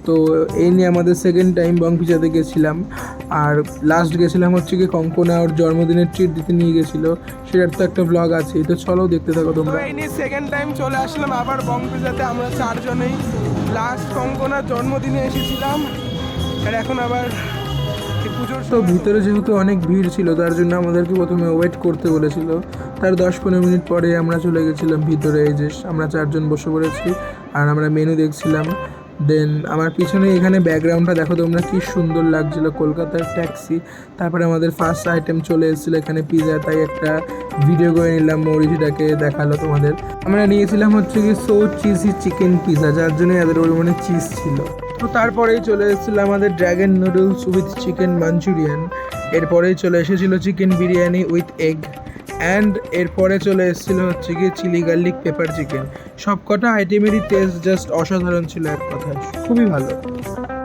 তো এই নিয়ে আমাদের সেকেন্ড টাইম বংফিজাতে গেছিলাম। আর লাস্ট গেছিলাম হচ্ছে কি কঙ্কনা ওর জন্মদিনের ট্রিট দিতে নিয়ে গেছিলো, সেটার তো একটা ব্লগ আছে, তো চলো দেখতে থাকো তোমরা। এই নিয়ে সেকেন্ড টাইম চলে আসলাম আবার বংফিজাতে, আমরা চারজনেই। লাস্ট কঙ্কনার জন্মদিনে এসেছিলাম, আর এখন আবার পুজোর। তো ভিতরে যেহেতু অনেক ভিড় ছিল তার জন্য আমাদেরকে প্রথমে ওয়েট করতে বলেছিল। তার 10-15 মিনিট পরে আমরা চলে গেছিলাম ভিতরে। এই যে আমরা চারজন বসে পড়েছি আর আমরা মেনু দেখছিলাম। দেন আমার পিছনে এখানে ব্যাকগ্রাউন্ডটা দেখো তোমরা, কি সুন্দর লাগছিল, কলকাতার ট্যাক্সি। তারপরে আমাদের ফার্স্ট আইটেম চলে এসেছিলো এখানে পিজা, তাই একটা ভিডিও করে নিলাম, মৌরিজিটাকে দেখালো তোমাদের। আমরা নিয়েছিলাম হচ্ছে কি সো চিজি চিকেন পিজা, যার জন্য এদের পরিমাণে চিজ ছিল। তো তারপরেই চলে এসেছিল আমাদের dragon noodles with chicken Manchurian. এরপরেই চলে এসেছিলো chicken biryani with egg, and এরপরে চলে এসেছিলো হচ্ছে গিয়ে চিলি গার্লিক পেপার চিকেন। সব কটা আইটেমেরই টেস্ট জাস্ট অসাধারণ ছিল, এক কথায় খুবই ভালো।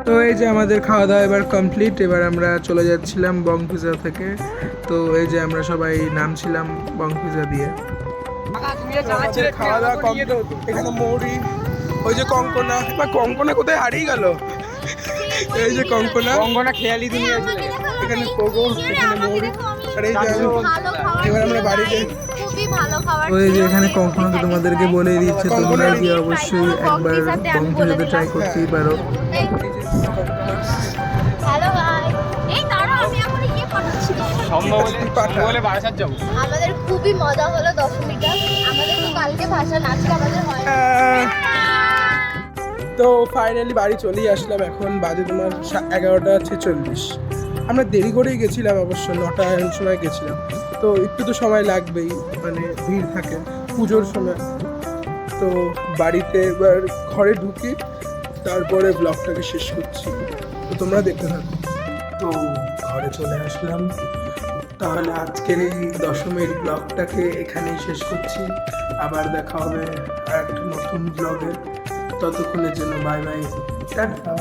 তো এই যে আমাদের খাওয়া দাওয়া এবার কমপ্লিট, এবার আমরা চলে যাচ্ছিলাম বংফিজা থেকে। তো এই যে আমরা সবাই নামছিলাম বংফিজা দিয়ে। খাওয়া দাওয়া কমপ্লিট, এখানে মৌরি, ওই যে কঙ্কনা, বা কঙ্কনা কোথায় হারিয়ে গেল, এই যে কঙ্কনা খেয়ালি দুনিয়া, এখানে পোগো, এখানে মৌরি, আর এই যে এবার আমরা বাড়িতে। ওই যে এখানে কঙ্কনাকে তোমাদেরকে বলে দিচ্ছে, তোমরা গিয়ে অবশ্যই একবার বংফিজাতে ট্রাই করতেই পারো। আমাদের খুবই মজা হলো দশমীটা, আমাদের তো কালকে ভাষা নাচটা আমাদের হয়। তো ফাইনালি বাড়ি চলেই আসলাম, এখন বাজে তোমার 11:46। আমরা দেরি করেই গেছিলাম, অবশ্য 9টার সময় গেছিলাম, তো একটু তো সময় লাগবেই, মানে ভিড় থাকে পুজোর সময়। তো বাড়িতে এবার ঘরে ঢুকি, তারপরে ব্লগটাকে শেষ করছি, তো তোমরা দেখতে থাকো। তো ঘরে চলে আসলাম, তাহলে আজকের এই দশমীর ব্লগটাকে এখানেই শেষ করছি। আবার দেখা হবে আর একটা নতুন ব্লগে, ততক্ষণের জন্য বাই বাই, টাটা।